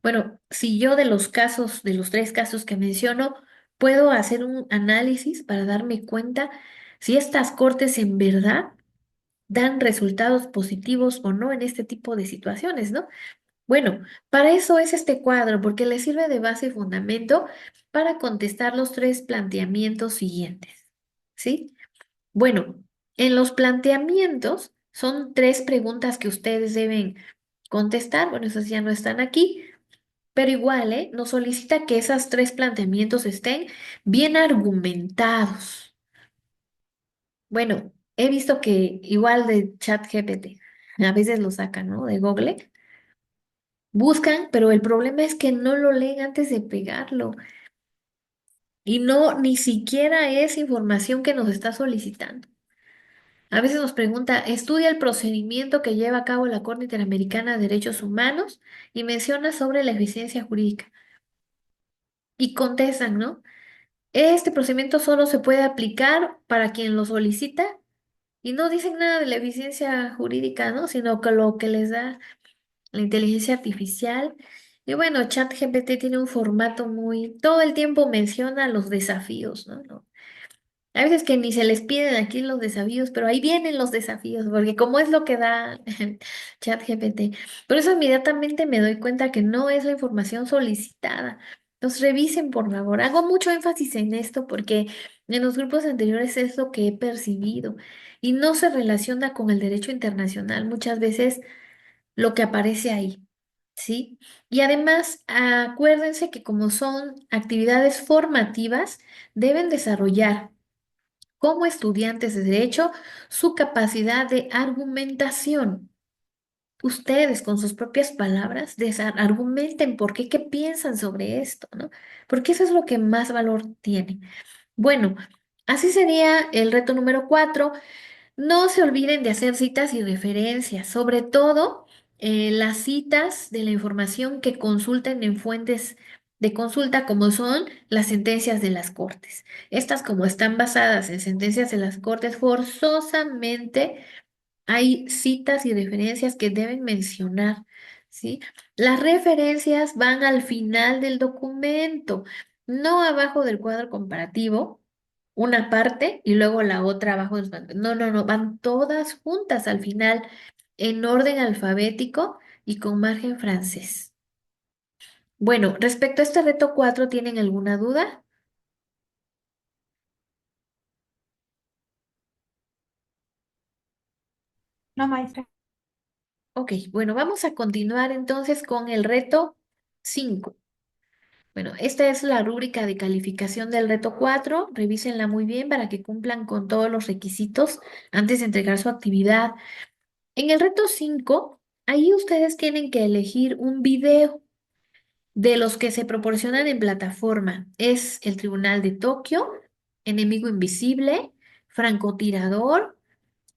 Bueno, si yo de los casos, de los tres casos que menciono, puedo hacer un análisis para darme cuenta si estas cortes en verdad dan resultados positivos o no en este tipo de situaciones, ¿no? Bueno, para eso es este cuadro, porque le sirve de base y fundamento para contestar los tres planteamientos siguientes, ¿sí? Bueno, en los planteamientos son tres preguntas que ustedes deben contestar, bueno, esas ya no están aquí, pero igual, ¿eh? Nos solicita que esos tres planteamientos estén bien argumentados. Bueno, he visto que igual de ChatGPT, a veces lo sacan, ¿no? De Google, buscan, pero el problema es que no lo leen antes de pegarlo y no, ni siquiera es información que nos está solicitando. A veces nos pregunta, estudia el procedimiento que lleva a cabo la Corte Interamericana de Derechos Humanos y menciona sobre la eficiencia jurídica. Y contestan, ¿no? Este procedimiento solo se puede aplicar para quien lo solicita y no dicen nada de la eficiencia jurídica, ¿no? Sino que lo que les da la inteligencia artificial. Y bueno, ChatGPT tiene un formato muy, todo el tiempo menciona los desafíos, ¿no? A veces que ni se les piden aquí los desafíos, pero ahí vienen los desafíos, porque como es lo que da ChatGPT. Por eso inmediatamente me doy cuenta que no es la información solicitada. Entonces revisen, por favor. Hago mucho énfasis en esto porque en los grupos anteriores es lo que he percibido y no se relaciona con el derecho internacional. Muchas veces lo que aparece ahí, ¿sí? Y además, acuérdense que como son actividades formativas, deben desarrollar como estudiantes de derecho su capacidad de argumentación. Ustedes con sus propias palabras argumenten por qué, qué piensan sobre esto, ¿no? Porque eso es lo que más valor tiene. Bueno, así sería el reto número 4. No se olviden de hacer citas y referencias, sobre todo las citas de la información que consulten en fuentes de consulta como son las sentencias de las cortes. Estas como están basadas en sentencias de las cortes, forzosamente hay citas y referencias que deben mencionar, ¿sí? Las referencias van al final del documento, no abajo del cuadro comparativo, una parte y luego la otra abajo del... No, no, no, van todas juntas al final, en orden alfabético y con margen francés. Bueno, respecto a este reto 4, ¿tienen alguna duda? No, maestra. Ok, bueno, vamos a continuar entonces con el reto 5. Bueno, esta es la rúbrica de calificación del reto 4. Revísenla muy bien para que cumplan con todos los requisitos antes de entregar su actividad. En el reto 5, ahí ustedes tienen que elegir un video de los que se proporcionan en plataforma. Es el Tribunal de Tokio, Enemigo Invisible, Francotirador,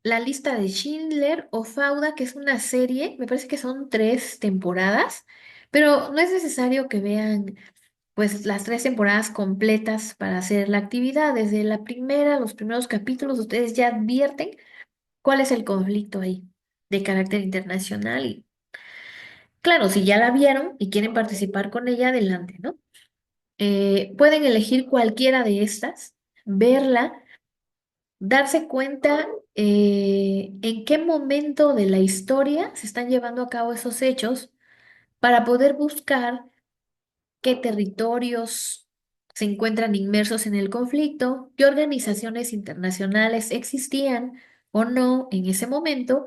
La Lista de Schindler o Fauda, que es una serie, me parece que son 3 temporadas, pero no es necesario que vean pues las 3 temporadas completas para hacer la actividad. Desde la primera, los primeros capítulos, ustedes ya advierten cuál es el conflicto ahí de carácter internacional. Y claro, si ya la vieron y quieren participar con ella, adelante, ¿no? Pueden elegir cualquiera de estas, verla, darse cuenta en qué momento de la historia se están llevando a cabo esos hechos para poder buscar qué territorios se encuentran inmersos en el conflicto, qué organizaciones internacionales existían o no en ese momento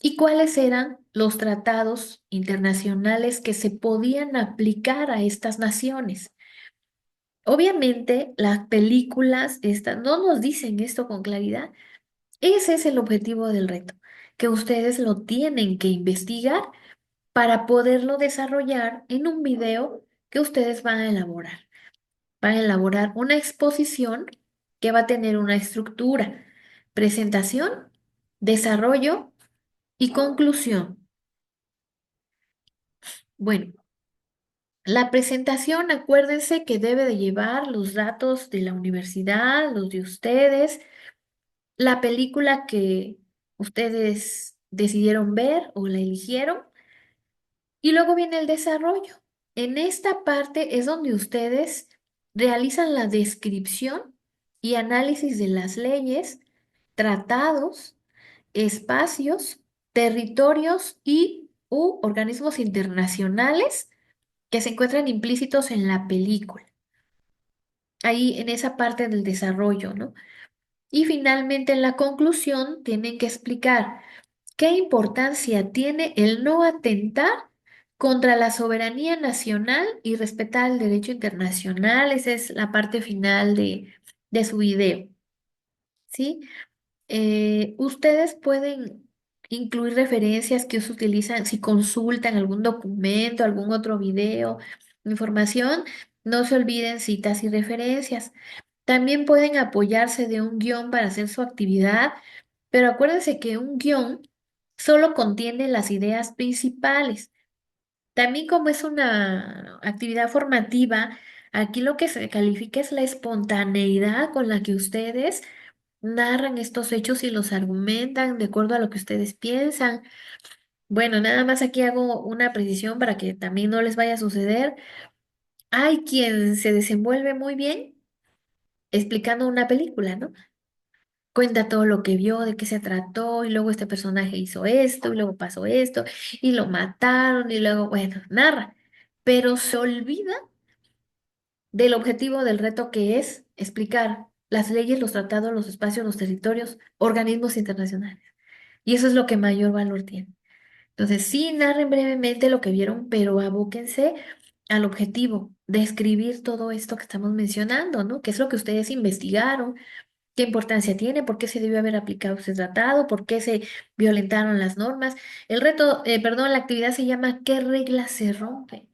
y cuáles eran los tratados internacionales que se podían aplicar a estas naciones. Obviamente, las películas estas no nos dicen esto con claridad. Ese es el objetivo del reto, que ustedes lo tienen que investigar para poderlo desarrollar en un video que ustedes van a elaborar. Van a elaborar una exposición que va a tener una estructura, presentación, desarrollo y conclusión. Bueno, la presentación, acuérdense que debe de llevar los datos de la universidad, los de ustedes, la película que ustedes decidieron ver o la eligieron, y luego viene el desarrollo. En esta parte es donde ustedes realizan la descripción y análisis de las leyes, tratados, espacios, territorios y u organismos internacionales que se encuentran implícitos en la película. Ahí en esa parte del desarrollo, ¿no? Y finalmente en la conclusión tienen que explicar qué importancia tiene el no atentar contra la soberanía nacional y respetar el derecho internacional. Esa es la parte final de su video, ¿sí? Ustedes pueden incluir referencias que se utilizan si consultan algún documento, algún otro video, información. No se olviden citas y referencias. También pueden apoyarse de un guión para hacer su actividad, pero acuérdense que un guión solo contiene las ideas principales. También como es una actividad formativa, aquí lo que se califica es la espontaneidad con la que ustedes narran estos hechos y los argumentan de acuerdo a lo que ustedes piensan. Bueno, nada más aquí hago una precisión para que también no les vaya a suceder. Hay quien se desenvuelve muy bien explicando una película, ¿no? Cuenta todo lo que vio, de qué se trató, y luego este personaje hizo esto, y luego pasó esto, y lo mataron, y luego, bueno, narra, pero se olvida del objetivo del reto que es explicar las leyes, los tratados, los espacios, los territorios, organismos internacionales. Y eso es lo que mayor valor tiene. Entonces, sí, narren brevemente lo que vieron, pero abóquense al objetivo de escribir todo esto que estamos mencionando, ¿no? ¿Qué es lo que ustedes investigaron? ¿Qué importancia tiene? ¿Por qué se debió haber aplicado ese tratado? ¿Por qué se violentaron las normas? El reto, perdón, la actividad se llama ¿qué reglas se rompen?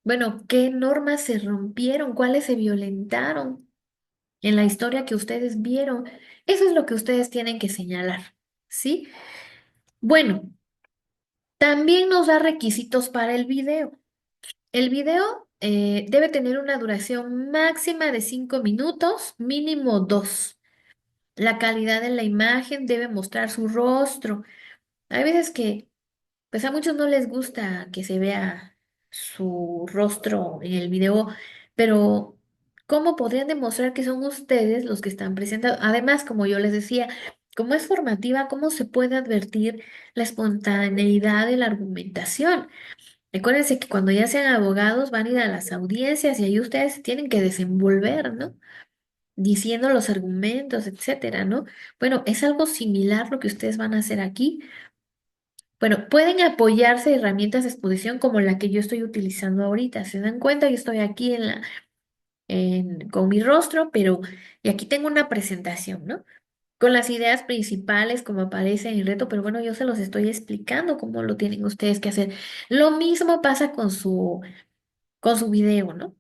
Bueno, ¿qué normas se rompieron? ¿Cuáles se violentaron en la historia que ustedes vieron? Eso es lo que ustedes tienen que señalar, ¿sí? Bueno, también nos da requisitos para el video. El video debe tener una duración máxima de 5 minutos, mínimo 2. La calidad de la imagen debe mostrar su rostro. Hay veces que, pues a muchos no les gusta que se vea su rostro en el video, pero ¿cómo podrían demostrar que son ustedes los que están presentando? Además, como yo les decía, como es formativa, ¿cómo se puede advertir la espontaneidad de la argumentación? Recuérdense que cuando ya sean abogados van a ir a las audiencias y ahí ustedes se tienen que desenvolver, ¿no? Diciendo los argumentos, etcétera, ¿no? Bueno, es algo similar lo que ustedes van a hacer aquí. Bueno, pueden apoyarse de herramientas de exposición como la que yo estoy utilizando ahorita. ¿Se dan cuenta? Yo estoy aquí con mi rostro, pero y aquí tengo una presentación, ¿no? Con las ideas principales como aparece en el reto, pero bueno, yo se los estoy explicando cómo lo tienen ustedes que hacer. Lo mismo pasa con su video, ¿no?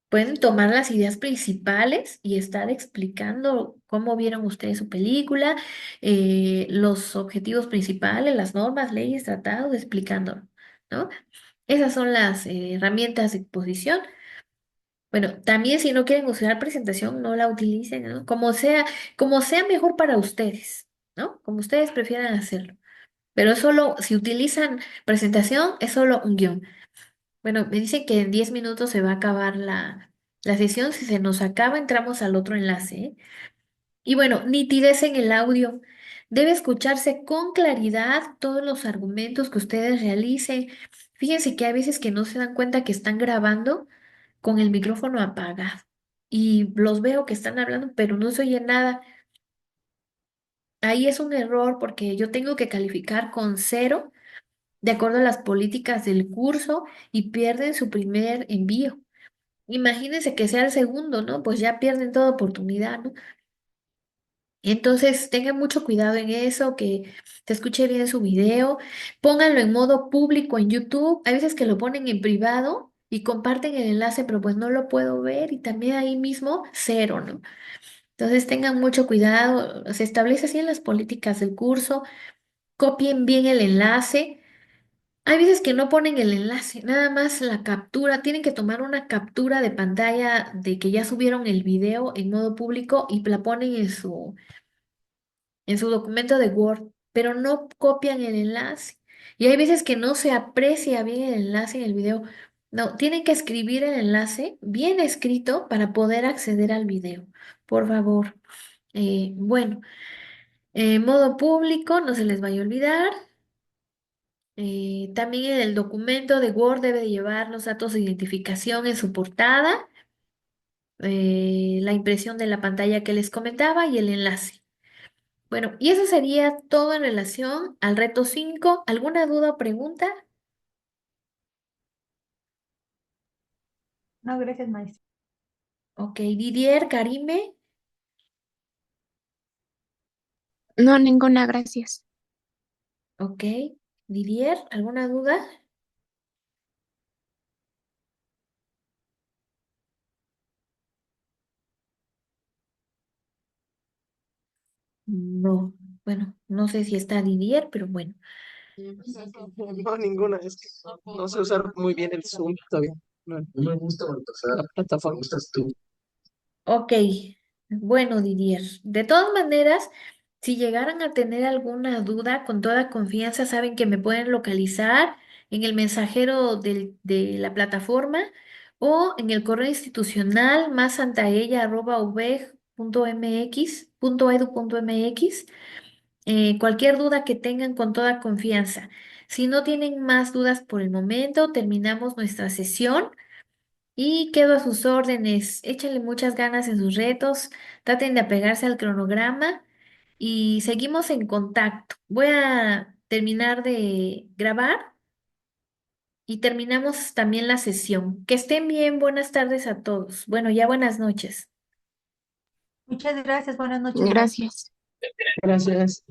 Pueden tomar las ideas principales y estar explicando cómo vieron ustedes su película, los objetivos principales, las normas, leyes, tratados, explicándolo, ¿no? Esas son las herramientas de exposición. Bueno, también si no quieren usar presentación, no la utilicen, ¿no? Como sea mejor para ustedes, ¿no? Como ustedes prefieran hacerlo. Pero es solo, si utilizan presentación, es solo un guión. Bueno, me dicen que en 10 minutos se va a acabar la sesión. Si se nos acaba, entramos al otro enlace, ¿eh? Y bueno, nitidez en el audio. Debe escucharse con claridad todos los argumentos que ustedes realicen. Fíjense que hay veces que no se dan cuenta que están grabando con el micrófono apagado. Y los veo que están hablando, pero no se oye nada. Ahí es un error porque yo tengo que calificar con 0 de acuerdo a las políticas del curso y pierden su primer envío. Imagínense que sea el segundo, ¿no? Pues ya pierden toda oportunidad, ¿no? Entonces tengan mucho cuidado en eso, que se escuche bien su video, pónganlo en modo público en YouTube. Hay veces que lo ponen en privado y comparten el enlace, pero pues no lo puedo ver y también ahí mismo 0, ¿no? Entonces tengan mucho cuidado, se establece así en las políticas del curso, copien bien el enlace. Hay veces que no ponen el enlace, nada más la captura. Tienen que tomar una captura de pantalla de que ya subieron el video en modo público y la ponen en su documento de Word, pero no copian el enlace. Y hay veces que no se aprecia bien el enlace en el video. No, tienen que escribir el enlace bien escrito para poder acceder al video. Por favor. Bueno, modo público, no se les vaya a olvidar. También en el documento de Word debe de llevar los datos de identificación en su portada, la impresión de la pantalla que les comentaba y el enlace. Bueno, y eso sería todo en relación al reto 5. ¿Alguna duda o pregunta? No, gracias, maestra. Ok, Didier, Karime. No, ninguna, gracias. Ok, Didier, ¿alguna duda? No, bueno, no sé si está Didier, pero bueno. No, ninguna. Es que no sé usar muy bien el Zoom todavía. No, no me gusta la plataforma. Me gustas tú. Ok, bueno, Didier. De todas maneras, si llegaran a tener alguna duda, con toda confianza saben que me pueden localizar en el mensajero de la plataforma o en el correo institucional masantaella@ubeg.mx.edu.mx. Cualquier duda que tengan con toda confianza. Si no tienen más dudas por el momento, terminamos nuestra sesión. Y quedo a sus órdenes. Échenle muchas ganas en sus retos. Traten de apegarse al cronograma y seguimos en contacto. Voy a terminar de grabar y terminamos también la sesión. Que estén bien, buenas tardes a todos. Bueno, ya buenas noches. Muchas gracias, buenas noches, maestra. Gracias. Gracias.